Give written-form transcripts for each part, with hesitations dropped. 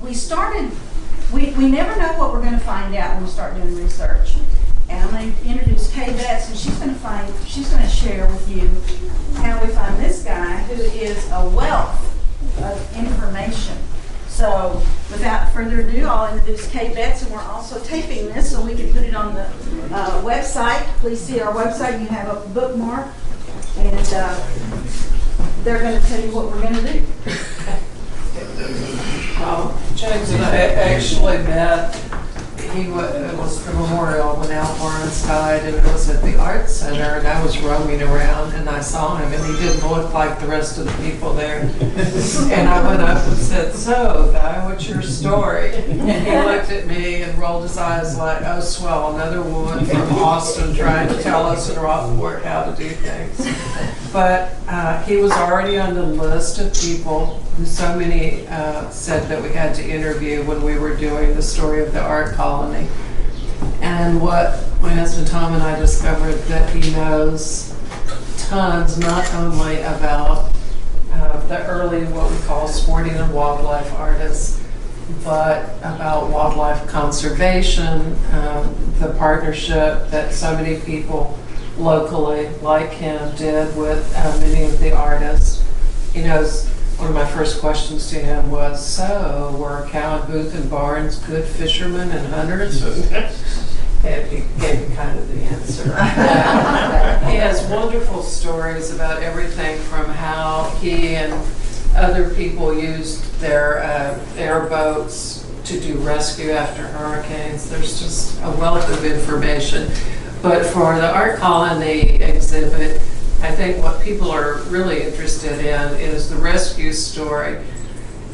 we started, we never know what we're going to find out when we start doing research. And I'm going to introduce Kay Betz, and she's going to share with you how we find this guy who is a wealth of information. So without further ado, I'll introduce Kay Betz, and we're also taping this so we can put it on the website. Please see our website. You have a bookmark, and they're going to tell you what we're going to do. James and I actually met. It was the memorial when Al Lawrence died, and it was at the Art Center, and I was roaming around, and I saw him, and he didn't look like the rest of the people there. And I went up and said, "So, Guy, what's your story?" And he looked at me and rolled his eyes like, "Oh, swell, another woman from Austin trying to tell us in Rockport how to do things." But he was already on the list of people who so many said that we had to interview when we were doing the story of the art colony. And what my husband Tom and I discovered that he knows tons, not only about the early, what we call sporting and wildlife artists, but about wildlife conservation, the partnership that so many people locally like him did with many of the artists. He knows. One of my first questions to him was, "So, were Cowen, Booth, and Barnes good fishermen and hunters?" And he gave me kind of the answer. He has wonderful stories about everything from how he and other people used their airboats to do rescue after hurricanes. There's just a wealth of information. But for the art colony exhibit, I think what people are really interested in is the rescue story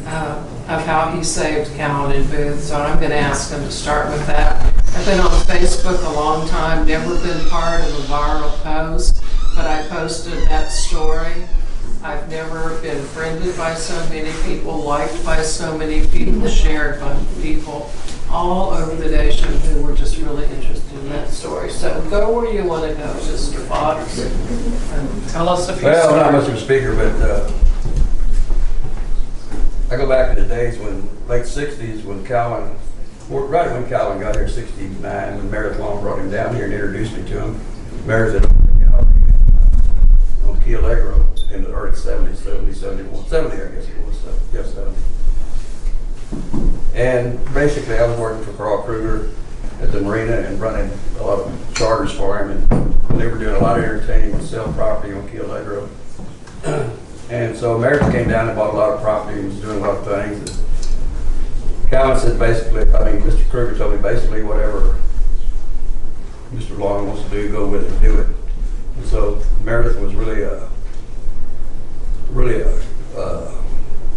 of how he saved Cowen and Booth. So I'm going to ask him to start with that. I've been on Facebook a long time, never been part of a viral post, but I posted that story. I've never been friended by so many people, liked by so many people, shared by people all over the nation who were just really interested in that story. So go where you want to go, Mr. Fox, and tell us a few stories. Well, not much of a speaker, but I go back to the days when, late 60s, when Cowen, right when Cowen got here, 69, when Meredith Long brought him down here and introduced me to him. Meredith opened a gallery on Key Allegro in the early 70s, 70, 71, 70 I guess it was, yeah, 70. And basically I was working for Carl Kruger at the marina and running a lot of charters for him, and they were doing a lot of entertaining with sell property on Key Allegro. And so Meredith came down and bought a lot of property and was doing a lot of things. And Cowen said basically, Mr. Kruger told me basically whatever Mr. Long wants to do, go with it, do it. And so Meredith was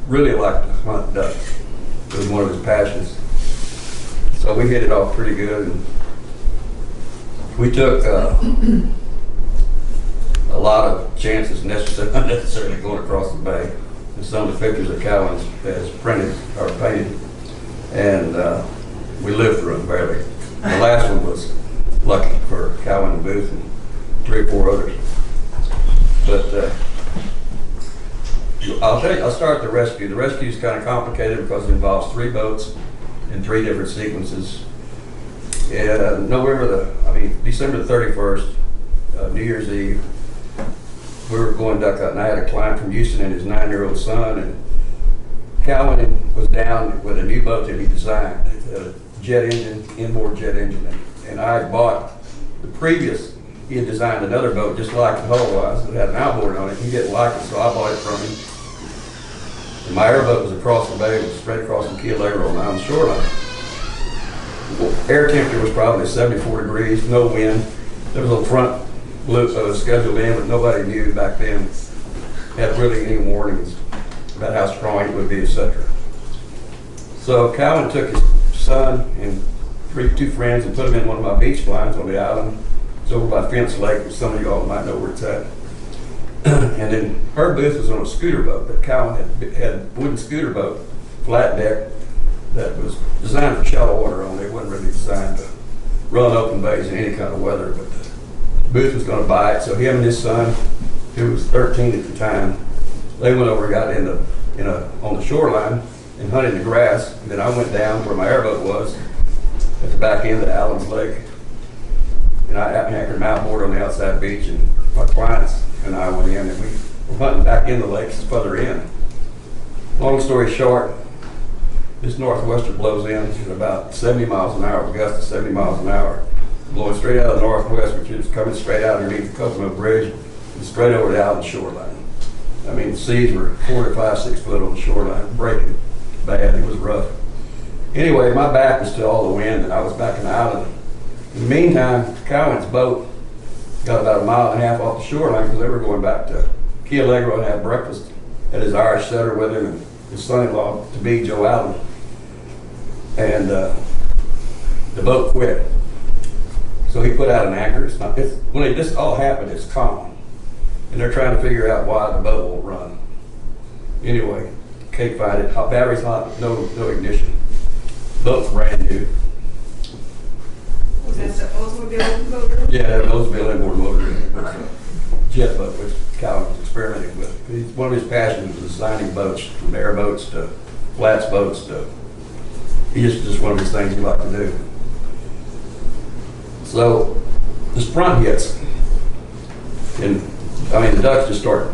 really liked to hunt ducks. It was one of his passions. So we hit it off pretty good. And we took a lot of chances, unnecessarily going across the bay. And some of the pictures of Cowen's has printed or painted, and we lived through them barely. The last one was lucky for Cowen and Booth and 3 or 4 others. But I'll start the rescue. The rescue is kind of complicated because it involves 3 boats in 3 different sequences. And December the 31st, New Year's Eve, we were going duck hunting. I had a client from Houston and his 9-year-old son, and Cowen was down with a new boat that he designed, a jet engine, inboard jet engine. And I had bought the previous, he had designed another boat just like the hull-wise that had an outboard on it. He didn't like it, so I bought it from him. And my airboat was across the bay, it was straight across the Key Allegro on the shoreline. Air temperature was probably 74 degrees, no wind. There was a front loop scheduled in, but nobody knew back then, had really any warnings about how strong it would be, etc. So Cowen took his son and 2 friends and put them in one of my beach blinds on the island. It's over by Fence Lake, which some of y'all might know where it's at. And then Herb Booth was on a scooter boat, but Cowen had a wooden scooter boat, flat deck, that was designed for shallow water only. It wasn't really designed to run open bays in any kind of weather, but Booth was going to buy it. So him and his son, who was 13 at the time, they went over and got on the shoreline and hunted the grass. And then I went down where my airboat was at the back end of Allen's Lake. And I anchored my outboard on the outside beach, and my clients and I went in, and we were hunting back in the lakes further in. Long story short, this northwester blows in at about 70 miles an hour, gust of 70 miles an hour, blowing straight out of the northwest, which is coming straight out underneath the Coconut Bridge and straight over the Allen shoreline. I mean, the seas were 4 to 5, 6 foot on the shoreline, breaking bad. It was rough. Anyway, my back was to all the wind, and I was backing out of it. In the meantime, Cowen's boat got about 1.5 miles off the shoreline because they were going back to Key Allegro and have breakfast at his Irish setter with him and his son-in-law to be Joe Allen. And the boat quit. So he put out an anchor. When this all happened, it's calm. And they're trying to figure out why the boat won't run. Anyway, can't find it. Battery's hot, no ignition. Boat's brand new. Was that the Oldsmobile motor? Yeah, that Oldsmobile inboard motor. It's a jet boat, which Cowen was experimenting with. One of his passions was designing boats, from airboats to flats boats to. Just one of his things he liked to do. So this front hits, and I mean the ducks just start.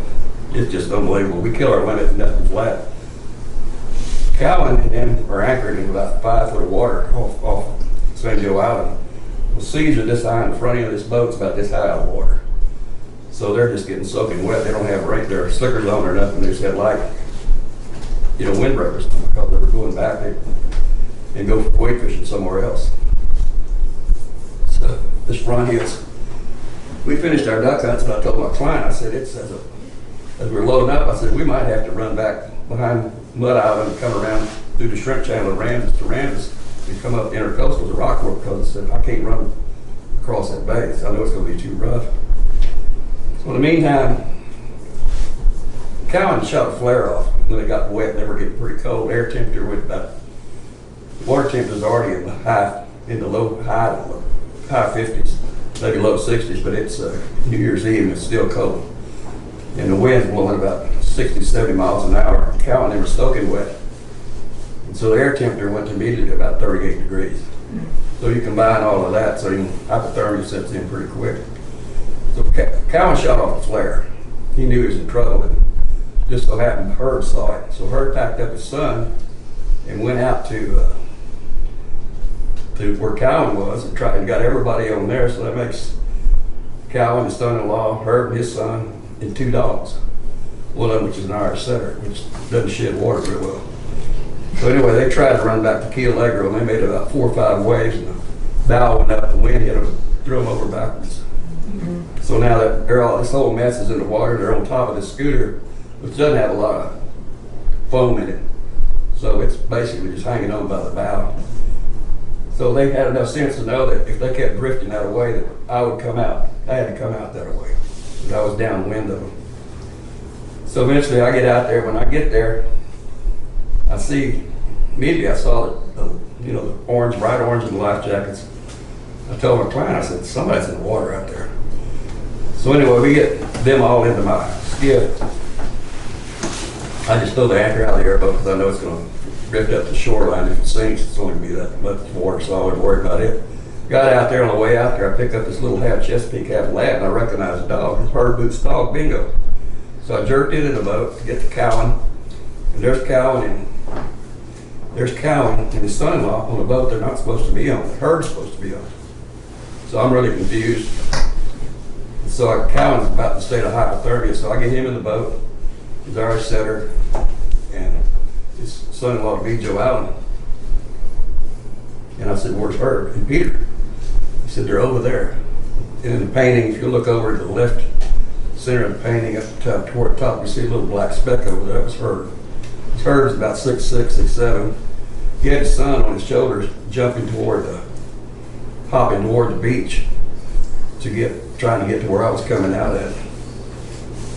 It's just unbelievable. We kill our limit and nothing flat. Cowen and them are anchored in about 5 foot of water off St. Joe Island. The seas are this high, and the front end of this boat's about this high out of water. So they're just getting soaking wet. They don't have their slickers on or nothing. They just had like, windbreakers because they were going back and go weight fishing somewhere else. So this front hits. We finished our duck hunts, and I told my client, I said, as we were loading up, I said, we might have to run back behind Mud Island and come around through the Shrimp Channel of Ramses to Ramses and come up Intercoastal to Rockport because I said, I can't run across that bay. So I know it's going to be too rough. So in the meantime, Cowen shot a flare off when it got wet. They were getting pretty cold. Air temperature went about, water temperature was already in the high 50s, maybe low 60s, but it's New Year's Eve and it's still cold. And the wind's blowing about 60, 70 miles an hour. Cowen, they were soaking wet. And so the air temperature went to immediately about 38 degrees. So you combine all of that, so hypothermia sets in pretty quick. So Cowen shot off a flare. He knew he was in trouble, and just so happened Herb saw it. So Herb packed up his son and went out to where Cowen was and got everybody on there. So that makes Cowen, his son-in-law, Herb, and his son, and 2 dogs. One of them, which is an Irish setter, which doesn't shed water very well. So anyway, they tried to run back to Key Allegro, and they made about 4 or 5 waves, and the bow went up, the wind hit them, threw them over backwards. So now that this whole mess is in the water, they're on top of this scooter, which doesn't have a lot of foam in it. So it's basically just hanging on by the bow. So they had enough sense to know that if they kept drifting that way, that I would come out. I had to come out that way, because I was downwind of them. So eventually I get out there. When I get there, I saw the orange, bright orange in the life jackets. I told my client, I said, somebody's in the water out there. So anyway, we get them all into my skiff. I just throw the anchor out of the airboat because I know it's going to drift up the shoreline. If it sinks, it's only going to be that much water, so I wasn't worried about it. Got out there, on the way out there, I picked up this little half Chesapeake, half lab, and I recognized the dog. It's Herb Booth's dog, Bingo. So I jerked into the boat to get to Cowen, and there's Cowen and his son-in-law on a boat they're not supposed to be on, that Herb's supposed to be on. So I'm really confused. So Cowen's about to state of hypothermia, so I get him in the boat, his Irish setter, and his son-in-law to be Joe Allen. And I said, where's Herb and Peter? He said, they're over there. And in the painting, if you look over to the left center of the painting up the top, toward the top, you see a little black speck over there. That was Herb. Herb's about 6'6", 6'7". He had his son on his shoulders hopping toward the beach trying to get to where I was coming out at.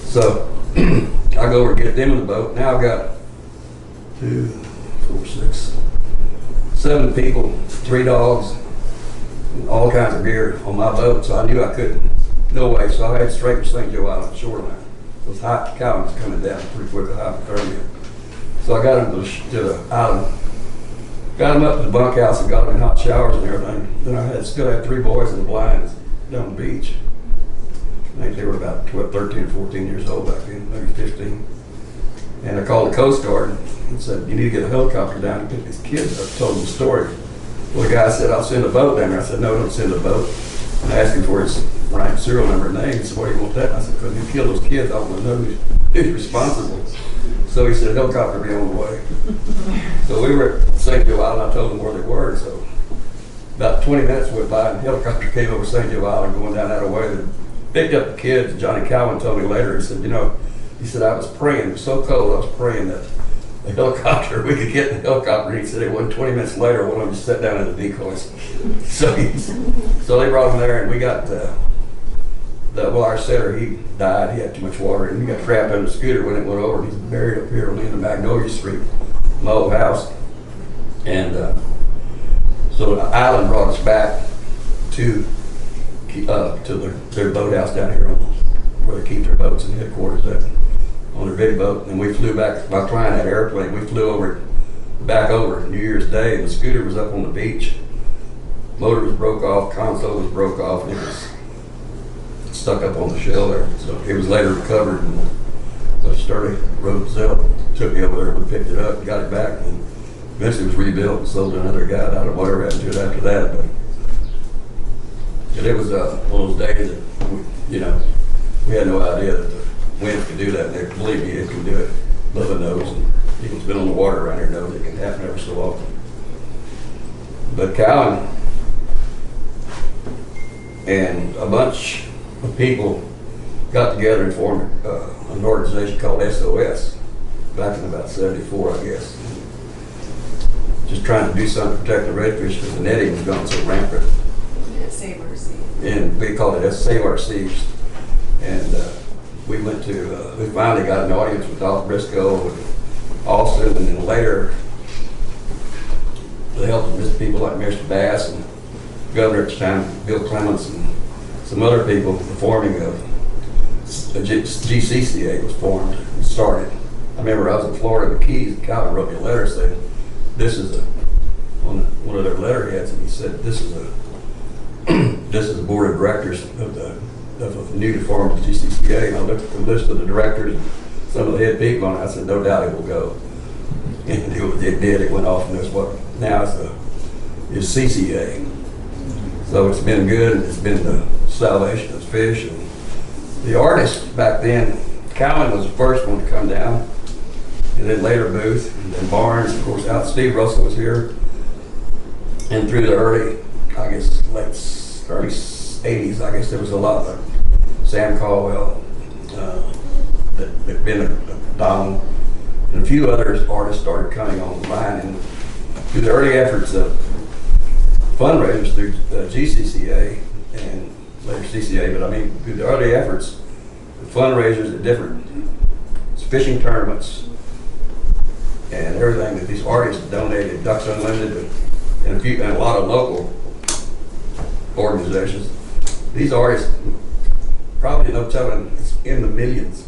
So I go over and get them in the boat. Now I've got 2, 4, 6, 7 people, 3 dogs, and all kinds of gear on my boat. So I knew I couldn't, no way. So I had straight to St. Joe Island shoreline. Those hot Cowen's coming down pretty quick with hypothermia. So I got him to the island, got him up to the bunkhouse and got him in hot showers and everything. Then I still had 3 boys in the blinds down the beach. I think they were about 12, 13 or 14 years old back then, maybe 15. And I called the Coast Guard and said, you need to get a helicopter down and pick these kids up. I told them the story. Well, the guy said, I'll send a boat down there. I said, no, don't send a boat. And I asked him for his rank, serial number, and name. He said, why do you want that? And I said, because you kill those kids, I want to know who's responsible. So he said, a helicopter will be on the way. So we were at St. Joe Island. I told them where they were. So about 20 minutes went by, and a helicopter came over St. Joe Island going down that way. They picked up the kids. Johnny Cowen told me later, he said, he said, I was praying. It was so cold, I was praying that the helicopter, we could get in the helicopter. And he said, it wasn't 20 minutes later, one of them just sat down in the decoys. So they brought him there, and we got our setter, he died. He had too much water, and he got trapped on the scooter when it went over. He's buried up here on the end of Magnolia Street, my old house. And so the island brought us back to their boathouse down here where they keep their boats and headquarters at, on their big boat. And we flew back, my client had an airplane, we flew back over New Year's Day, and the scooter was up on the beach. Motor was broke off, console was broke off, and it was stuck up on the shell there. So it was later recovered, and a sturdy road Zell took me over there and we picked it up and got it back, and eventually it was rebuilt and sold to another guy. I don't know whatever happened to it after that, but it was one of those days that we had no idea that the wind could do that. And believe me, it can do it. Bubba knows, and people who's been on the water around here knows it can happen every so often. But Cowen and a bunch of people got together and formed an organization called SOS back in about 74, I guess. Just trying to do something to protect the redfish because the netting was gone so rampant. Save our seas. And we called it Save Our Seas. And we finally got an audience with Dolph Briscoe and Austin, and then later they helped people like Mr. Bass and Governor at the time, Bill Clements, and some other people. The forming of the GCCA was formed and started. I remember I was in Florida, the Keys, and Cowen wrote me a letter saying, this is on one of their letterheads, and he said, this is the board of directors of the newly formed GCCA. And I looked at the list of the directors, some of the head people, and I said, no doubt it will go. And it did. It went off, and that's what now is CCA. So it's been good, and it's been the salvation of fish. And the artists back then, Cowen was the first one to come down, and then later Booth, and then Barnes, of course, out. Steve Russell was here, and through the early 80s, I guess there was a lot of Sam Caldwell, that been Donald, and a few other artists started coming online, and through the early efforts of fundraisers through GCCA and later CCA, but I mean through the early efforts, the fundraisers at different fishing tournaments and everything that these artists donated, Ducks Unlimited, and a lot of local organizations. These artists probably no telling it's in the millions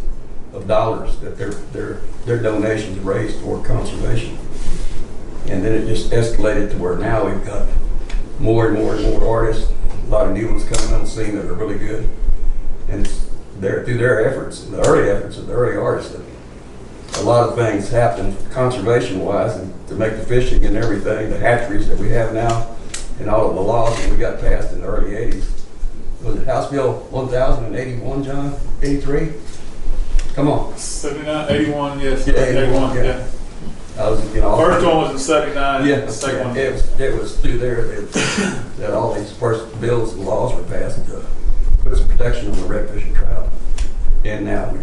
of dollars that their donations raised for conservation. And then it just escalated to where now we've got more and more and more artists, a lot of new ones coming on the scene that are really good. And it's through their efforts, the early efforts of the early artists, that a lot of things happened conservation-wise, and to make the fishing and everything, the hatcheries that we have now, and all of the laws that we got passed in the early 80s. Was it House Bill 1081, John? 83? Come on. 79, 81, yes. Yeah, 81, yeah. I was, First one was in 79. Yeah, The second one. it was through there that all these first bills and laws were passed to put some protection on the redfish and trout. And now we,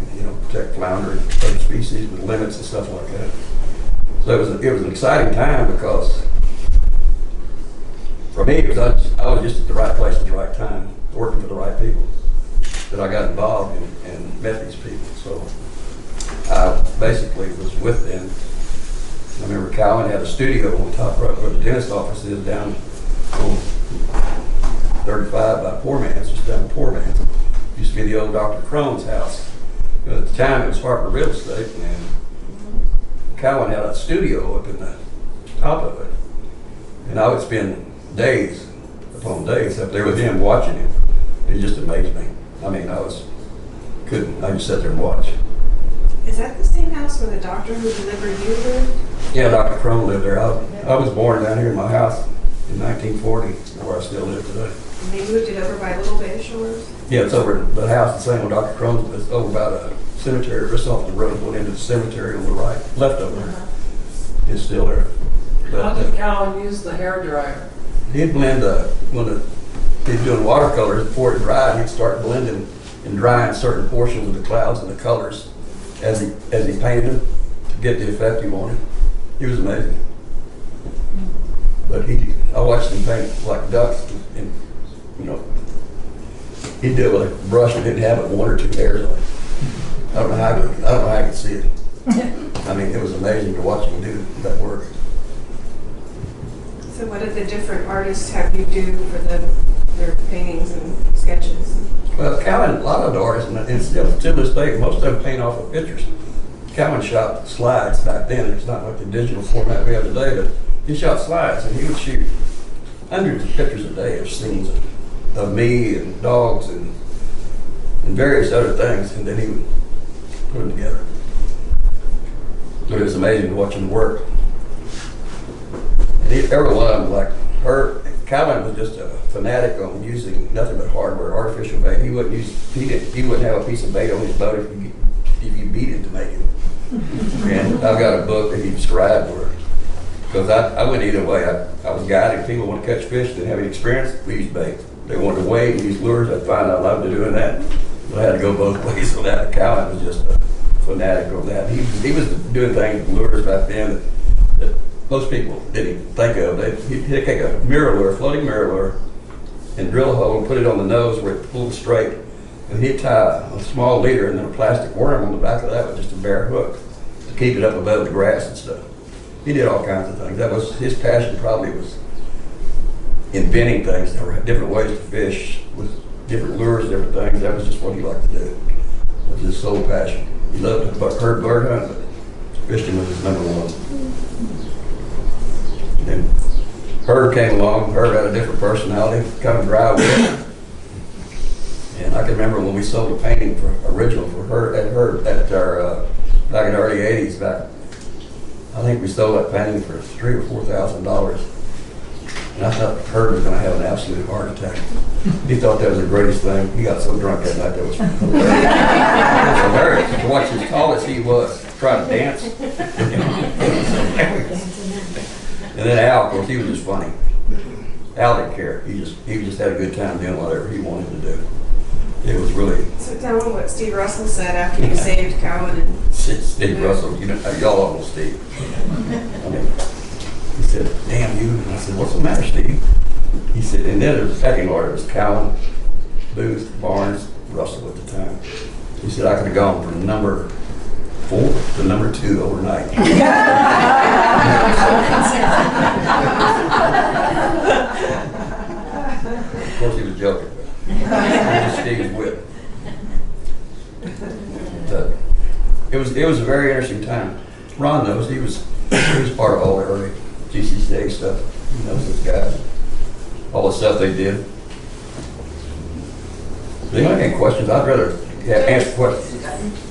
protect flounder and other species with limits and stuff like that. So it was an exciting time because for me, I was just at the right place at the right time, working for the right people, that I got involved and met these people. So I basically was with them. I remember Cowen had a studio on top right where the dentist office is down on 35 by Poor Man's, just down Poor Man's. Used to be the old Dr. Crone's house. At the time it was Harper Real Estate, and Cowen had a studio up in the top of it. And I would spend days upon days up there with him watching him. It just amazed me. I mean, I just sat there and watch. Is that the same house where the doctor who delivered you lived? Yeah, Dr. Crone lived there. I was born down here in my house in 1940, where I still live today. And they moved it over by Little Bay Shores? Yeah, it's over the house, the same with Dr. Crone's, but it's over by the cemetery, just off the road, going into the cemetery on the right, left over there. It's still there. How did Cowen use the hair dryer? He'd blend he's doing watercolors before it dried. He'd start blending and drying certain portions of the clouds and the colors as he painted them to get the effect he wanted. He was amazing. But I watched him paint like ducks, and he'd do it with a brush and didn't have it one or two hairs on it. I don't know how I could see it. I mean, it was amazing to watch him do that work. So what did the different artists have you do for their paintings and sketches? Well, Cowen, a lot of the artists, and still to this day, most of them paint off of pictures. Cowen shot slides back then. It's not like the digital format we have today, but he shot slides, and he would shoot hundreds of pictures a day of scenes of me and dogs and various other things, and then he would put them together. But it was amazing to watch him work. And every one of them, like Cowen was just a fanatic on using nothing but hardware, artificial bait. He wouldn't have a piece of bait on his boat if you beat it to make it. And I've got a book that he described where, because I went either way. I was guiding people who want to catch fish, didn't have any experience, we used bait. They wanted to wade and use lures, I'd find I loved doing that. But I had to go both ways on that. Cowen was just a fanatic on that. He was doing things with lures back then that most people didn't even think of. He'd take a mirror lure, floating mirror lure, and drill a hole and put it on the nose where it pulled straight. And he'd tie a small leader and then a plastic worm on the back of that with just a bare hook to keep it up above the grass and stuff. He did all kinds of things. That was his passion. Probably was inventing things. There were different ways to fish with different lures, different things. That was just what he liked to do. It was his sole passion. He loved to herd bird hunt, but fishing was his number one. And Herb came along. Herb had a different personality, kind of dry wit. And I can remember when we sold a painting original for her at our back in the early '80s. I think we sold that painting for $3,000 or $4,000. And I thought Herb was going to have an absolute heart attack. He thought that was the greatest thing. He got so drunk that night that was hilarious. It was hilarious to watch as tall as he was try to dance. And then Al, of course, he was just funny. Al didn't care. He just had a good time doing whatever he wanted to do. It was really. So tell me what Steve Russell said after you saved Cowen and. Steve Russell, y'all all know Steve. I mean, he said, "Damn you!" And I said, "What's the matter, Steve?" He said, and then there was a second order. It was Cowen, Booth, Barnes, Russell at the time. He said I could have gone from number 4 to number 2 overnight. Of course, he was joking. It was Steve's wit. It was a very interesting time. Ron knows he was part of all the early GCCA stuff. He knows those guys, all the stuff they did. Do you have any questions? I'd rather answer questions.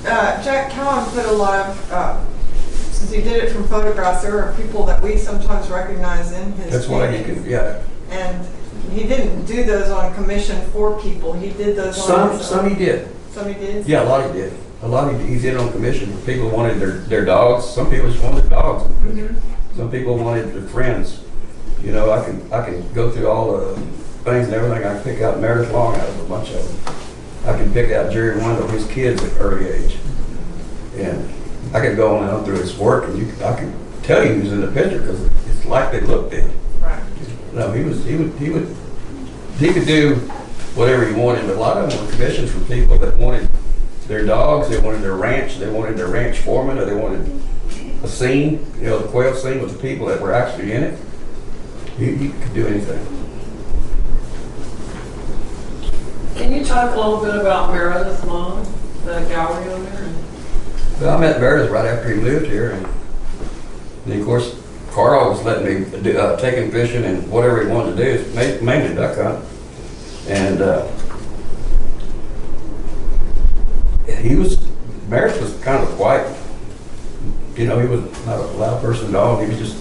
Jack Cowen put a lot of, since he did it from photographs, there are people that we sometimes recognize in his That's why you paintings. can, yeah. And he didn't do those on commission for people. He did those on his Some own. he did. Some he did? Yeah, a lot he did. A lot he did on commission. People wanted their dogs. Some people just wanted their dogs. Mm-hmm. Some people wanted their friends. You know, I can go through all the things and everything. I can pick out Meredith Long out of a bunch of them. I can pick out Jerry Wendell, his kids at early age. And I could go on and on through his work, and I could tell you he was in the picture because it's like they looked then. Right. No, he could do whatever he wanted, but a lot of them were commissions from people that wanted their dogs, they wanted their ranch, they wanted their ranch foreman, or they wanted a scene, you know, the quail scene with the people that were actually in it. He could do anything. Can you talk a little bit about Meredith Long, the gallery owner? Well, I met Meredith right after he moved here, and And of course, Carl was letting me take him fishing and whatever he wanted to do, mainly duck hunt. And Merritt was kind of quiet. You know, he was not a loud person at all. He was just,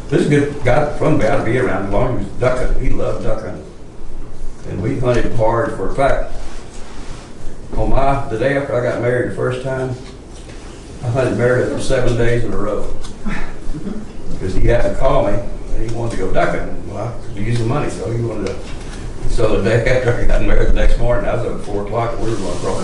this is a good guy, fun guy to be around as long as he was duck hunting. He loved duck hunting. And we hunted hard. For a fact, the day after I got married the first time, I hunted Meredith for 7 days in a row. Because he had to call me and he wanted to go duck hunting. Well, I could use the money, so he wanted to. So the day after I got married, the next morning, I was up at 4 o'clock and we were going across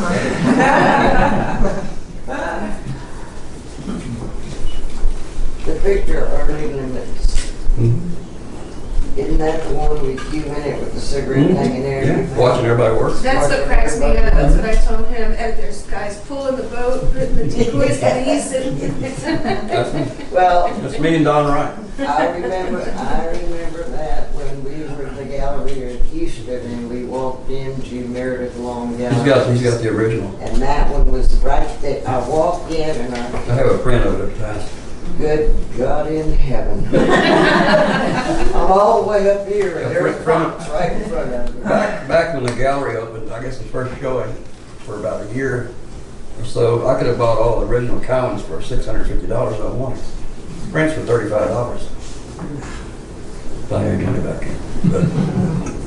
the picture of Early Limits. Mm-hmm. Isn't that the one with you in it with the cigarette hanging there? Yeah, watching everybody work. That's what cracks me up. That's what I told him. And there's guys pulling the boat, putting the decoys that he's sitting. Well, That's me and Don Ryan. I remember that when we were at the gallery at Houston and we walked into Meredith Long Gallery. He's got the original. And that one was right there. I walked in and I have a print of it at the time. good God in heaven. I'm all the way up here and there's props right in front of me. Back when the gallery opened, I guess the first showing for about a year or so, I could have bought all the original Cowens for $650 on one. Prints for $35. If I had money back then.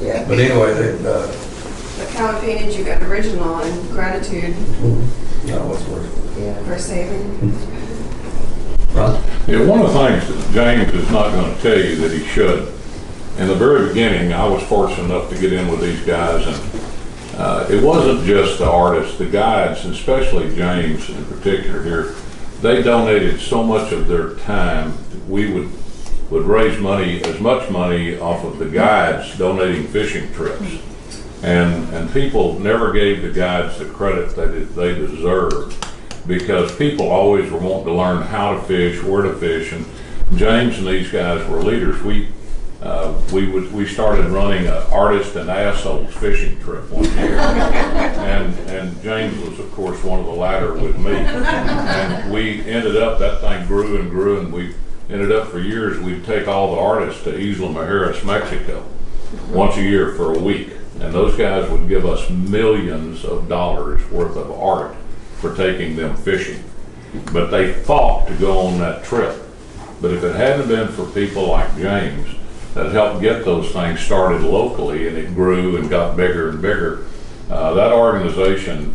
Yeah. But anyway, The Cowen painted you got original and gratitude what's worse. Yeah. for saving. Ron? Yeah, one of the things that James is not going to tell you that he should. In the very beginning, I was fortunate enough to get in with these guys, and it wasn't just the artists, the guides, and especially James in particular here. They donated so much of their time. We would raise money, as much money off of the guides donating fishing trips. And people never gave the guides the credit that they deserved, because people always were wanting to learn how to fish, where to fish, and James and these guys were leaders. We started running an artist and assholes fishing trip one year, and James was of course one of the latter with me, and we ended up, that thing grew and grew, and we ended up for years we'd take all the artists to Isla Mujeres, Mexico, once a year for a week, and those guys would give us millions of dollars worth of art for taking them fishing. But they fought to go on that trip. But if it hadn't been for people like James that helped get those things started locally, and it grew and got bigger and bigger, that organization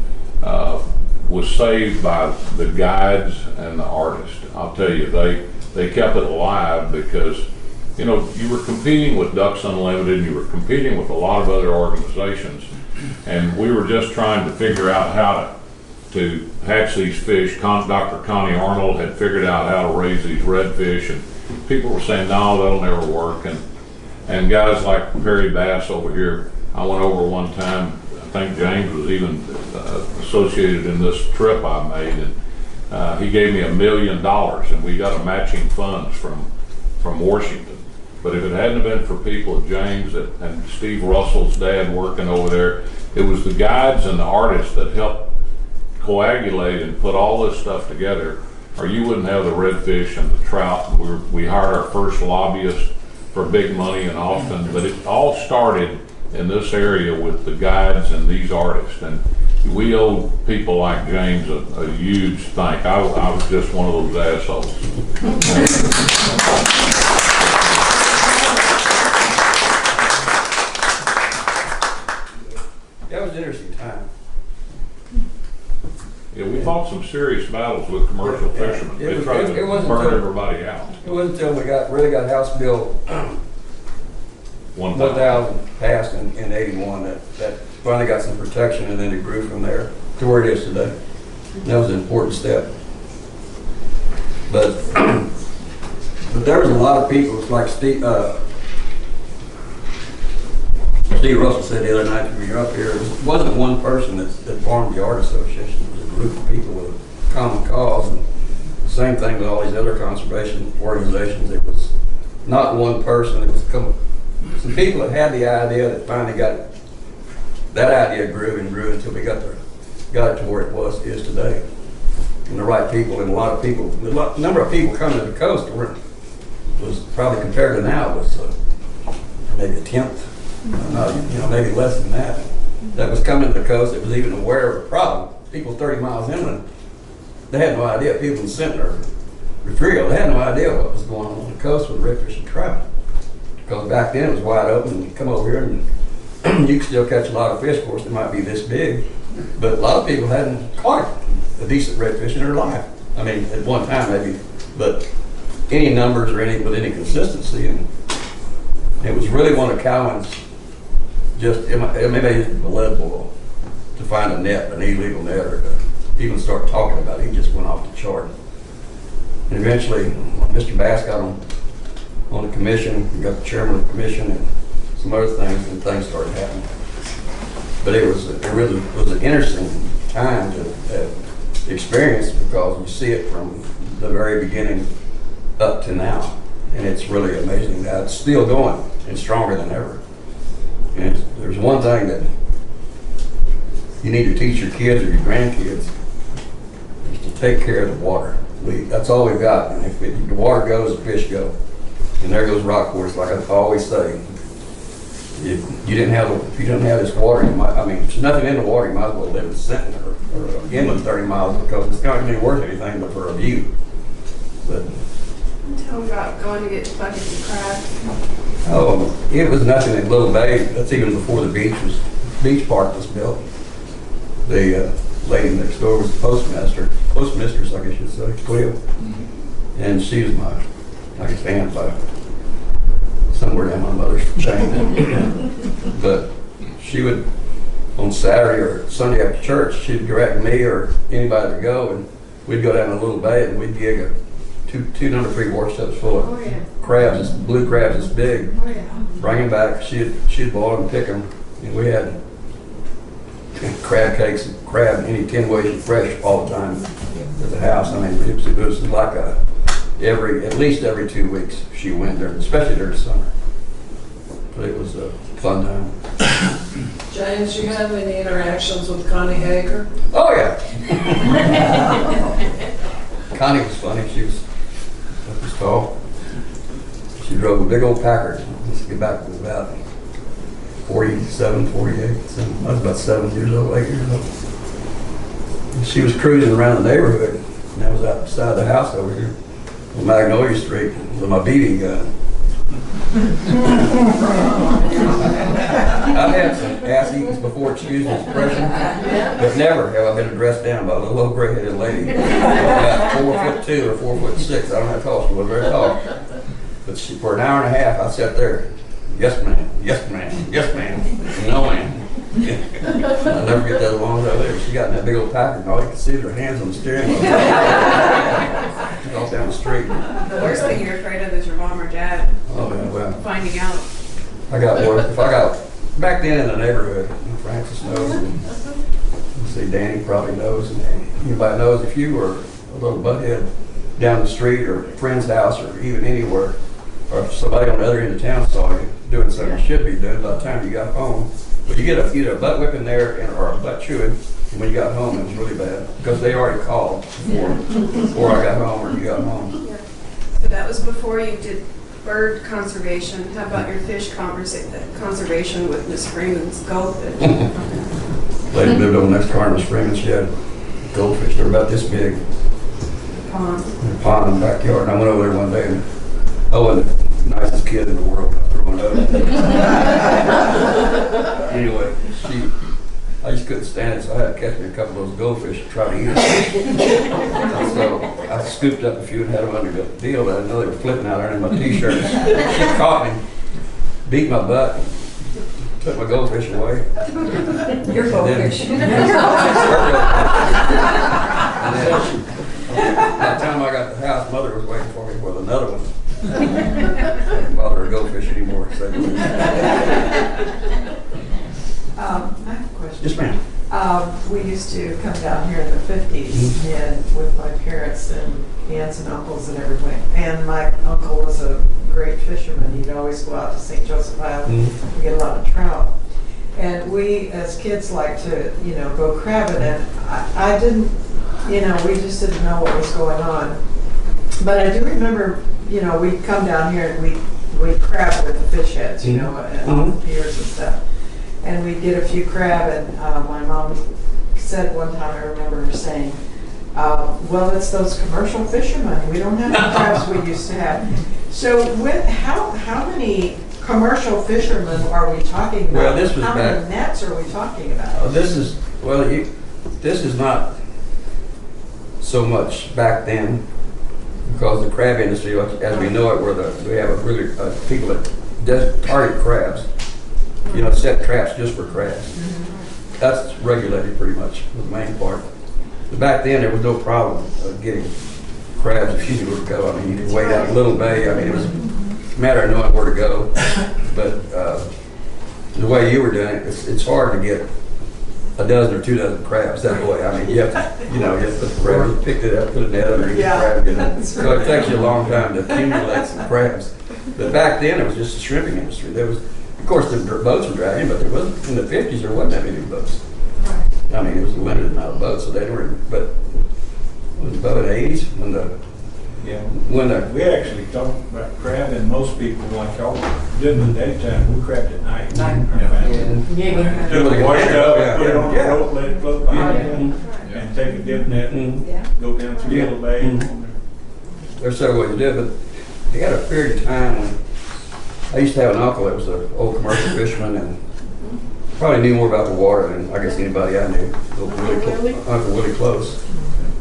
was saved by the guides and the artists. I'll tell you, they kept it alive because, you know, you were competing with Ducks Unlimited, and you were competing with a lot of other organizations, and we were just trying to figure out how to hatch these fish. Dr. Connie Arnold had figured out how to raise these redfish, and people were saying, no, that'll never work. And guys like Perry Bass over here, I went over one time, I think James was even associated in this trip I made, and he gave me $1 million, and we got a matching funds from Washington. But if it hadn't been for people, James and Steve Russell's dad working over there, it was the guides and the artists that helped coagulate and put all this stuff together, or you wouldn't have the redfish and the trout. We hired our first lobbyist for big money in Austin, but it all started in this area with the guides and these artists, and we owe people like James a huge thank. I was just one of those assholes. That was an interesting time. Yeah, we fought some serious battles with commercial fishermen. They tried to burn everybody out. It wasn't until we really got House Bill 1000 passed in 81 that finally got some protection, and then it grew from there to where it is today. And that was an important step. But there was a lot of people, it's like Steve Russell said the other night when we were up here, it wasn't one person that formed the Art Association. It was a group of people with a common cause. And the same thing with all these other conservation organizations. It was not one person. It was some people that had the idea that finally got that idea grew and grew until we got it to where it is today. And the right people, and a lot of people, the number of people coming to the coast weren't probably compared to now was maybe a tenth, maybe less than that. That was coming to the coast that was even aware of the problem. People 30 miles inland, they had no idea. People in Sinton or Refugio, they had no idea what was going on the coast with redfish and trout. Because back then it was wide open, and you come over here and you could still catch a lot of fish. Of course, they might be this big, but a lot of people hadn't caught a decent redfish in their life. I mean, at one time maybe, but any numbers or with any consistency, and it was really one of Cowen's. Maybe I used the blood boil to find a net, an illegal net, or to even start talking about it. He just went off the chart. And eventually, Mr. Bass got on the commission, we got the chairman of the commission, and some other things, and things started happening. But it really was an interesting time to experience, because you see it from the very beginning up to now. And it's really amazing that it's still going and stronger than ever. And there's one thing that you need to teach your kids or your grandkids is to take care of the water. That's all we've got. And if the water goes, the fish go. And there goes rock quarters, like I always say. If you didn't have this water, there's nothing in the water, you might as well live in Sinton or inland 30 miles, because it's not going to be worth anything but for a view. But Tell them about going to get buckets of crab. oh, it was nothing in Little Bay. That's even before the beach park was built. The lady next door was the postmistress, I guess you'd say, Cleo. And she was my aunt by somewhere down my mother's chain. But she would, on Saturday or Sunday after church, she'd direct me or anybody to go, and we'd go down to Little Bay and we'd gig two number 3 wash tubs full of crabs, blue crabs this big. Bring them back. She'd boil them and pick them, and we had crab cakes and crab any 10 ways fresh all the time at the house. I mean, it was like at least every 2 weeks she went there, especially during the summer. But it was a fun time. James, you have any interactions with Connie Hager? Oh yeah. Connie was funny. She was tall. She drove a big old Packard. Let's get back to about 47, 48. So I was about 8 years old. And she was cruising around the neighborhood, and I was outside the house over here on Magnolia Street with my BB gun. I've had some ass eatings before, excuse the expression, but never have I been addressed down by a little old gray-headed lady about 4'2" or 4'6". I don't know how tall she was, very tall. But for an hour and a half, I sat there, yes ma'am, yes ma'am, yes ma'am, no ma'am. I'll never get that as long as I live. She got in that big old Packard, and all you could see was her hands on the steering wheel. Off down the street. The worst thing you're afraid of is your mom or dad Oh yeah, well. finding out. Back then in the neighborhood, Francis knows, and see, Danny probably knows, and anybody knows, if you were a little butthead down the street or a friend's house or even anywhere, or if somebody on the other end of town saw you doing something you should be doing by the time you got home, but you get either a butt whipping there or a butt chewing, and when you got home it was really bad, because they already called before I got home or you got home. Yeah. So that was before you did bird conservation. How about your fish conservation with Miss Freeman's goldfish? Lady lived over next car in Miss Freeman. She had goldfish. They were about this big. Pond. In a pond in the backyard. And I went over there one day, and I wasn't the nicest kid in the world. Throwing up. Anyway, I just couldn't stand it, so I had to catch me a couple of those goldfish and try to eat them. So I scooped up a few and had them under the deal, but I didn't know they were flipping out there in my t-shirt. She caught me, beat my butt, took my goldfish away. Your goldfish. And then, by the time I got to the house, Mother was waiting for me with another one. I didn't bother her goldfish anymore. So. I have a question. Yes, ma'am. We used to come down here in the 50s and with my parents and aunts and uncles and everything. And my uncle was a great fisherman. He'd always go out to St. Joseph Island and get a lot of trout. And we, as kids, like to, go crabbing. And I didn't, we just didn't know what was going on. But I do remember you know, we'd come down here and we'd crab with the fish heads, you know, and on the piers and stuff. And we'd get a few crab, and my mom said one time, I remember her saying, well, it's those commercial fishermen. We don't have the crabs we used to have. So how many commercial fishermen are we talking about? Well, this was how back. many nets are we talking about? This is not so much back then, because the crab industry, as we know it, we have a really people that target crabs, you know, set traps just for crabs. That's regulated pretty much, the main part. But back then, there was no problem getting crabs if you knew where to go. I mean, you could wait out in Little Bay. I mean, it was a matter of knowing where to go. But the way you were doing it, it's hard to get a dozen or 2 dozen crabs that way. I mean, you have to, you have to put the crab, pick it up, put a net underneath the crab, you know. So it takes you a long time to accumulate some crabs. But back then, it was just a shrimping industry. There was, of course, the boats were dragging, but there wasn't, in the 50s, there wasn't that many boats. I mean, it was a limited amount of boats, so they were, but it was about the 80s when the we actually talked about crabbing. Most people like y'all during the daytime. We crabbed at night. Took the water up, put it on the rope, let it float by, and take a dip net, go down through Little Bay. There's several ways to do it, but they had a period of time when I used to have an uncle that was an old commercial fisherman and probably knew more about the water than I guess anybody I knew. Uncle Willie Close.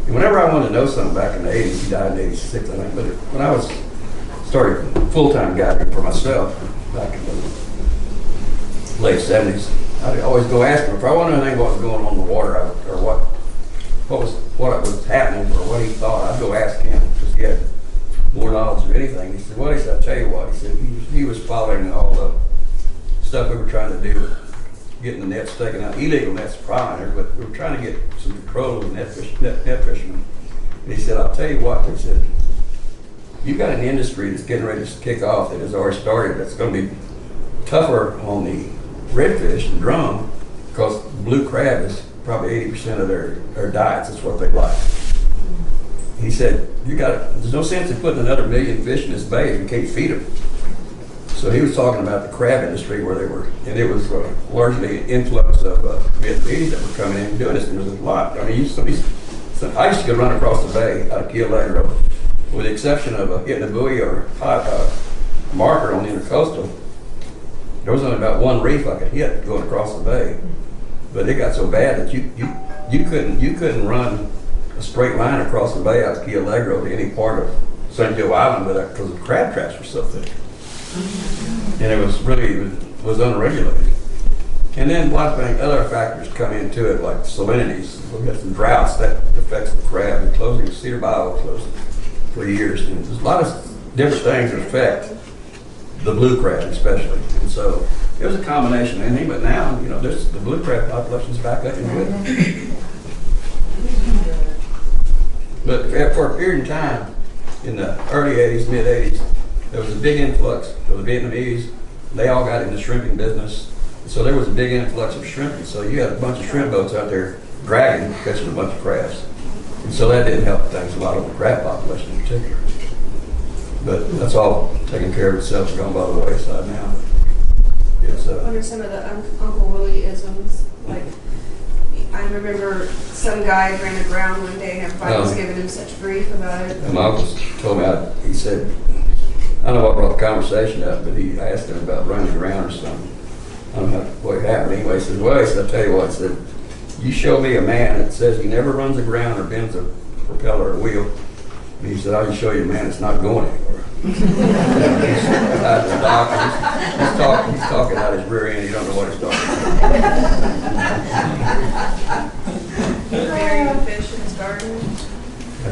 And whenever I wanted to know something back in the 80s, he died in 86, I think, but when I started full-time guiding for myself back in the late 70s, I'd always go ask him if I wanted to know anything what was going on in the water or what was happening or what he thought. I'd go ask him because he had more knowledge of anything. He said, "Well," he said, "I'll tell you what." He said he was following all the stuff we were trying to do, getting the nets taken out, illegal nets probably, but we were trying to get some control of the net fishermen. And he said, "I'll tell you what," he said, "you've got an industry that's getting ready to kick off that has already started. That's going to be tougher on the redfish and drum because blue crab is probably 80% of their diets. That's what they like." He said, there's no sense in putting another million fish in this bay if you can't feed them. So he was talking about the crab industry where they were, and it was largely an influx of Vietnamese that were coming in and doing this. And there was a lot. I mean, I used to go run across the bay out of Keel Lake Road, with the exception of hitting a buoy or a marker on the intercoastal. There was only about one reef I could hit going across the bay, but it got so bad that you couldn't run a straight line across the bay out of Keel Lake Road to any part of St. Joe Island because the crab traps were so thick. And it was unregulated. And then a lot of other factors come into it, like salinities. We got some droughts that affects the crab, and closing Cedar Bayou closed for years. And there's a lot of different things that affect the blue crab, especially. And so it was a combination of anything. But now, the blue crab population's back up and good. But for a period of time, in the early 80s, mid 80s, there was a big influx of the Vietnamese. They all got into shrimping business. So there was a big influx of shrimping. So you had a bunch of shrimp boats out there dragging, catching a bunch of crabs. And so that didn't help things a lot on the crab population in particular. But that's all taken care of itself and gone by the wayside now. It's, What are some of the Uncle Willie isms? Like, I remember some guy ran aground one day and everybody was giving him such grief about it. And my uncle told me, he said, I don't know what brought the conversation up, but I asked him about running around or something. I don't know what happened anyway. He said, I'll tell you what, he said, you show me a man that says he never runs aground or bends a propeller or wheel. And he said, I can show you a man that's not going anywhere. He's talking out his rear end. You don't know what he's talking about. Burying fish in his garden.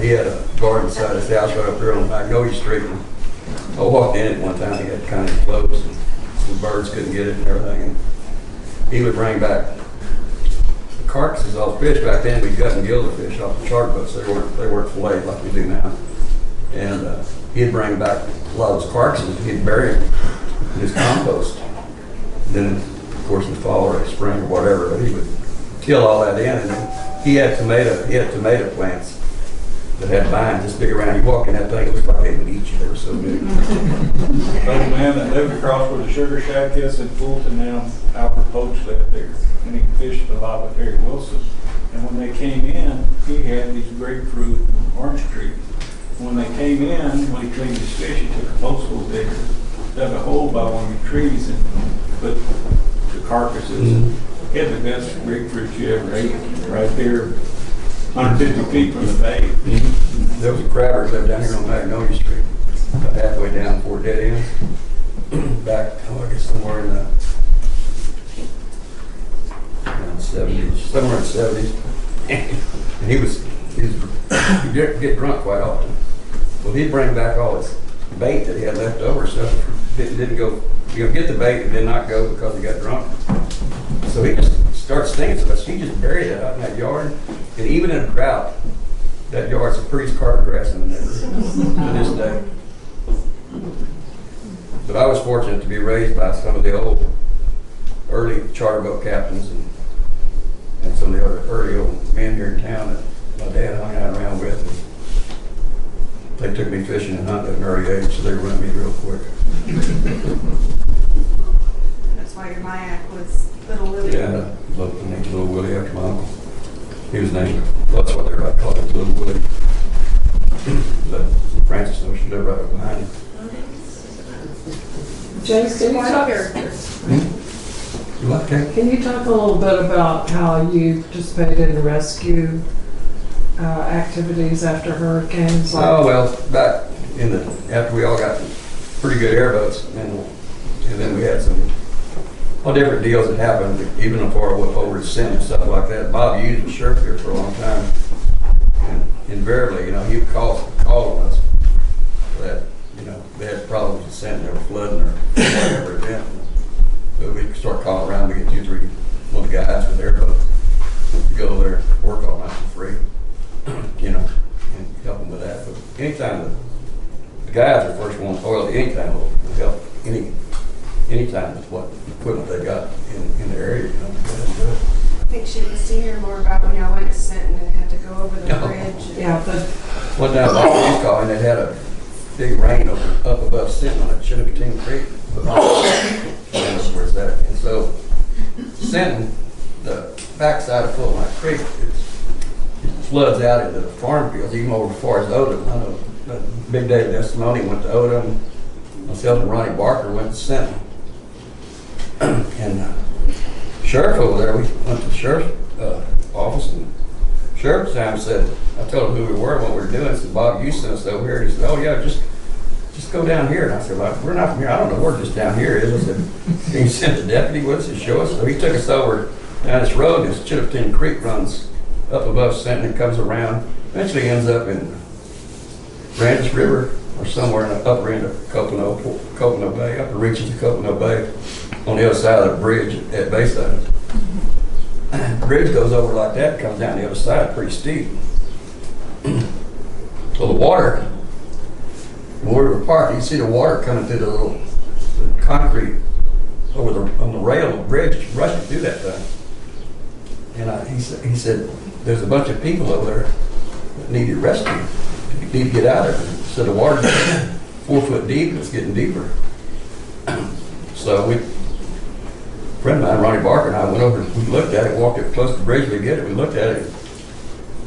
He had a garden beside his house right up there on Magnolia Street. And I walked in it one time. He had kind of closed, and the birds couldn't get it and everything. And he would bring back the carcasses off fish. Back then, we gut and gill the fish off the shark boats. They weren't filleted like we do now. And he'd bring back a lot of those carcasses. He'd bury them in his compost. And then, of course, in the fall or spring or whatever, but he would till all that in. And then he had tomato plants that had vines this big around. You walk in that thing, it looks like they would eat you. They were so big. Buddy man that lived across where the sugar shack is in Fulton now, Alfred Poach lived there, and he fished a lot with Harry Wilson. And when they came in, he had these grapefruit and orange trees. When they came in, when he cleaned his fish, he took a post hole digger, dug a hole by one of the trees and put the carcasses. He had the best grapefruit you ever ate, right there, 150 feet from the bay. There was a crabber lived down here on Magnolia Street, about halfway down before dead ends. Back, I guess somewhere in the 70s, somewhere in the 70s. And he'd get drunk quite often. Well, he'd bring back all his bait that he had left over, so didn't go, get the bait and did not go because he got drunk. So he just started stinking so much, he just buried it out in that yard. And even in a drought, that yard's the prettiest carpet grass in the neighborhood to this day. But I was fortunate to be raised by some of the old, early charter boat captains and some of the other early old men here in town that my dad hung out around with. And they took me fishing and hunting at an early age, so they run me real quick. That's why your Mayak was Little Willie. Yeah, named Little Willie after my uncle. He was named, well, that's what everybody called him, Little Willie. But Francis knows she lived right behind him. James, can you talk? You like that? Can you talk a little bit about how you participated in the rescue activities after hurricanes? Oh, well, back after we all got pretty good airboats, and then we had some different deals that happened, even over the Senate and stuff like that. Bob Hughes was sheriff here for a long time, and invariably, he would call on us that, they had problems with Senate, they were flooding or whatever event. So we'd start calling around to get 2, 3 little guys with airboats to go over there, work all night for free, and help them with that. But anytime the guys are first ones, or anytime will help anytime with what equipment they got in the area, I think she was to hear more about when y'all went to Sinton and had to go over the bridge. Yeah, but one time I was calling, they had a big rain up above Sinton on Chinookatine Creek. Where's that? And so Sinton, the backside of Fulton Creek, it floods out into the farm fields, even over as far as Odom. I know Big David Estimoni went to Odom. Myself and Ronnie Barker went to Sinton. And sheriff over there, we went to the sheriff's office, and sheriff Sam said, I told him who we were and what we were doing. I said, Bob, you sent us over here. And he said, oh yeah, just go down here. And I said, well, we're not from here. I don't know where just down here is. I said, can you send the deputy with us to show us? So he took us over down this road. This Chinookatine Creek runs up above Sinton and comes around. Eventually ends up in Brandis River or somewhere in the upper end of Copano Bay, upper reaches of Copano Bay, on the other side of the bridge at Bayside. The bridge goes over like that, comes down the other side, pretty steep. So the water, when we were parked, you see the water coming through the concrete on the rail of the bridge, rushing through that thing. And he said, there's a bunch of people over there that needed rescue, need to get out of it. So the water's 4 foot deep, and it's getting deeper. So a friend of mine, Ronnie Barker, and I went over, we looked at it, walked up close to the bridge to get it, we looked at it,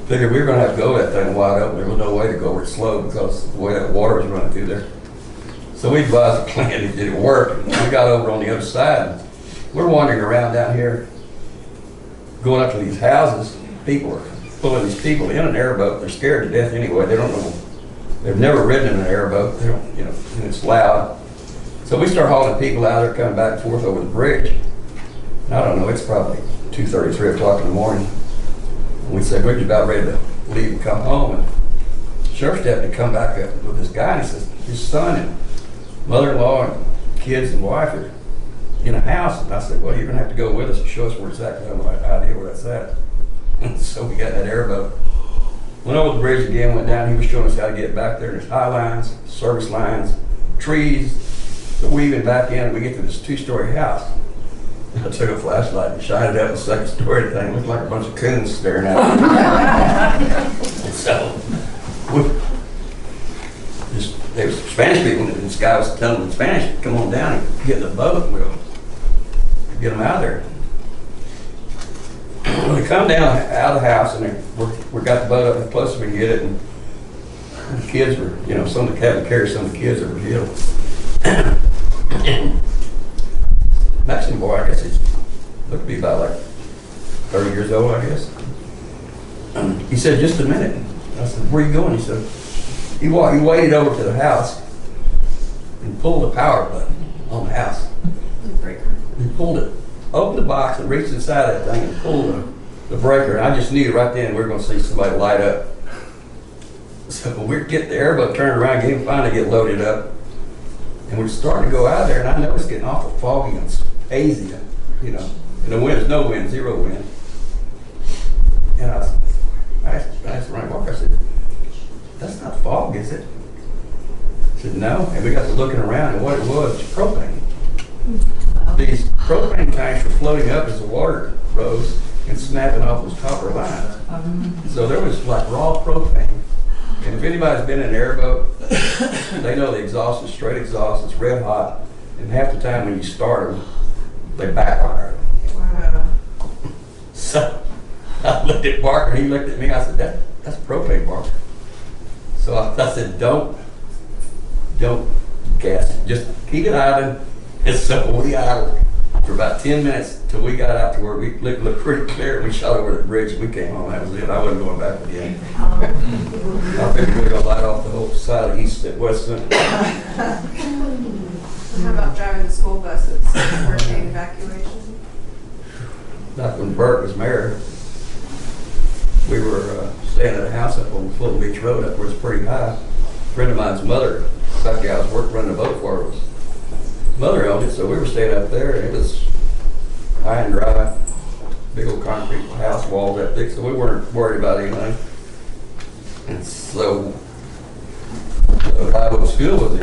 figured we were going to have to go that thing wide open. There was no way to go over it slow because the way that water was running through there. So we devised a plan, it didn't work. We got over on the other side. We're wandering around down here, going up to these houses. People are pulling these people in an airboat. They're scared to death anyway. They don't know. They've never ridden in an airboat. They don't, and it's loud. So we start hauling people out there coming back and forth over the bridge. And I don't know, it's probably 2:30, 3 o'clock in the morning. And we said, we're about ready to leave and come home. And the sheriff's deputy come back up with this guy, and he says, his son and mother-in-law and kids and wife are in a house. And I said, well, you're going to have to go with us and show us where exactly. I have no idea where that's at. And so we got that airboat. Went over the bridge again, went down. He was showing us how to get back there. There's high lines, service lines, trees. So we even back in, and we get to this 2-story house. I took a flashlight and shined it up the second story thing. It looked like a bunch of coons staring at me. So There was Spanish people, and this guy was telling them in Spanish, come on down and get in the boat, and we'll get them out of there. When they come down out of the house, and we got the boat up as close as we can get it, and the kids were, you know, some of the cabin carried some of the kids that were ill. Mexican boy, I guess he's looked to be about like 30 years old, I guess. He said, just a minute. I said, where are you going? He said, he waded over to the house and pulled the power button on the house. He pulled it, opened the box and reached inside that thing and pulled the breaker. And I just knew right then we were going to see somebody light up. So we get the airboat turned around, finally get loaded up. And we're starting to go out there, and I know it's getting awful foggy and hazy, you know. And the wind, there's no wind, zero wind. And I asked Ryan Walker, I said, that's not fog, is it? He said, no. And we got to looking around, and what it was propane. These propane tanks were floating up as the water rose and snapping off those copper lines. So there was like raw propane. And if anybody's been in an airboat, they know the exhaust is straight exhaust, it's red hot, and half the time when you start them, they backfire. Wow. So I looked at Barker, and he looked at me, I said, that's propane, Barker. So I said, don't gas it, just keep it idling. And so we idled for about 10 minutes till we got out to where we looked pretty clear. We shot over the bridge and we came home. That was it. I wasn't going back again. I figured we were going to light off the whole side of East and West Central. How about driving the school buses, hurricane evacuation? Back when Bert was mayor, we were staying at a house up on Fulton Beach Road up where it's pretty high. A friend of mine's mother, that guy I was running a boat for, was mother owned it, so we were staying up there, and it was high and dry, big old concrete house walls that thick, so we weren't worried about anything. And so the Bible school was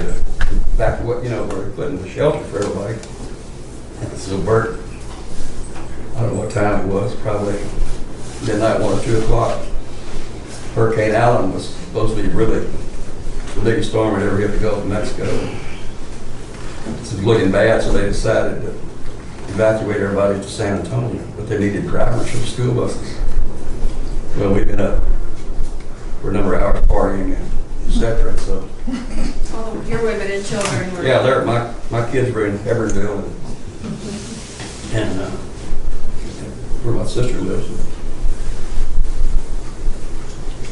back to what, you know, where we were putting the shelter for everybody. And so Bert, I don't know what time it was, probably midnight, 1 or 2 o'clock. Hurricane Allen was supposed to be really the biggest storm that ever hit the Gulf of Mexico. It was looking bad, so they decided to evacuate everybody to San Antonio, but they needed drivers for the school buses. Well, we've been up for a number of hours partying and et cetera, so. All of your women and children were. Yeah, my kids were in Evansville and where my sister lives.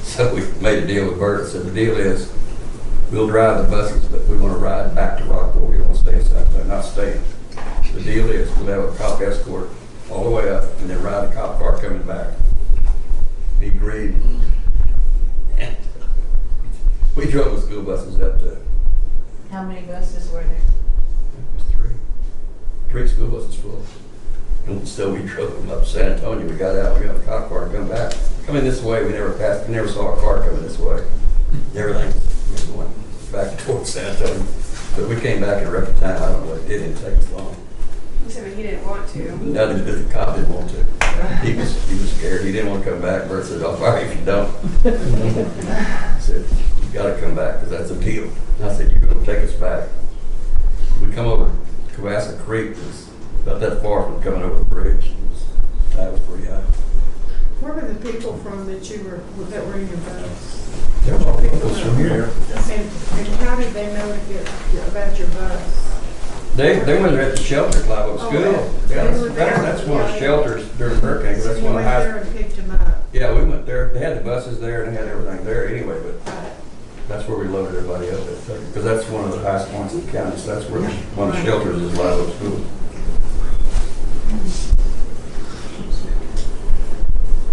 So we made a deal with Bert. Said the deal is we'll drive the buses, but we want to ride back to Rockport. We don't want to stay in South Carolina, not staying. The deal is we'll have a cop escort all the way up and then ride the cop car coming back. He agreed. And we drove the school buses up to. How many buses were there? It was 3 school buses full. And so we drove them up to San Antonio. We got out, we got the cop car to come back. Coming this way, we never saw a car coming this way. Everything was going back towards San Antonio. But we came back in a record time. I don't know, it didn't take us long. You said he didn't want to. No, the cop didn't want to. He was scared. He didn't want to come back. Bert said, I'll fire you if you don't. I said, you got to come back because that's a deal. And I said, you're going to take us back. We come over Cohasset Creek. It was about that far from coming over the bridge. That was pretty high. Where were the people from that were in your bus? There were all people from here. And how did they know about your bus? They went at the shelter, Clive Oak School. Okay. Yeah, They were there. that's one of the shelters during the hurricane. So That's you one of went the highest. there and picked them up? Yeah, we went there. They had the buses there and they had everything there anyway, but that's where we loaded everybody up at, because that's one of the highest points in the county. So that's where one of the shelters is Live Oak School.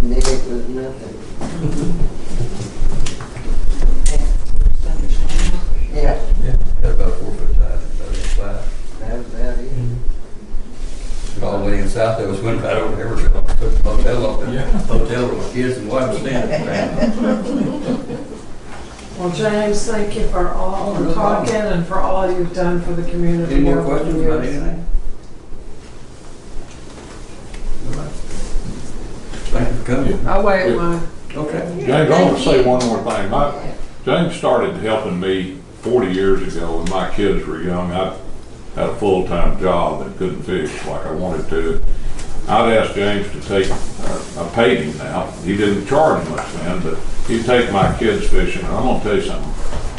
Nick was nothing. Yeah, Yeah, had about a 4-foot tide, about 5. that was about it. All the way in south, there was one right over there. Took the motel off the hotel with my kids and wife standing. Well, James, thank you for all the talking and for all you've done for the community. Any more over the questions about years. anything? All right. Thank you for coming. I'll wait, Mike. Okay. James, I want to say one more thing. James started helping me 40 years ago when my kids were young. I had a full-time job and couldn't fish like I wanted to. I'd asked James to take, I paid him now. He didn't charge much then, but he'd take my kids fishing. And I'm gonna tell you something,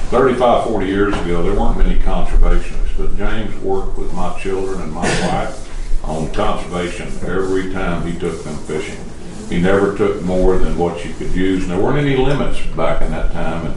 35, 40 years ago, there weren't many conservationists, but James worked with my children and my wife on conservation every time he took them fishing. He never took more than what you could use, and there weren't any limits back in that time.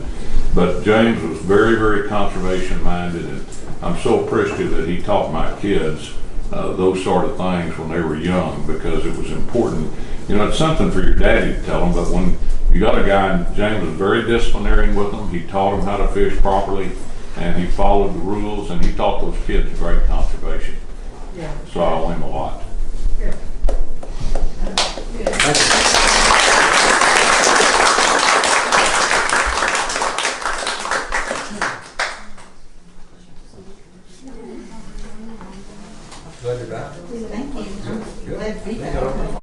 But James was very, very conservation minded, and I'm so appreciative that he taught my kids those sort of things when they were young, because it was important. You know, it's something for your daddy to tell them, but when you got a guy, and James was very disciplinarian with them, he taught them how to fish properly, and he followed the rules, and he taught those kids great conservation. Yeah. So I owe him a lot. Good. Glad you're back. Thank you. Good. Glad to be Thank you. back.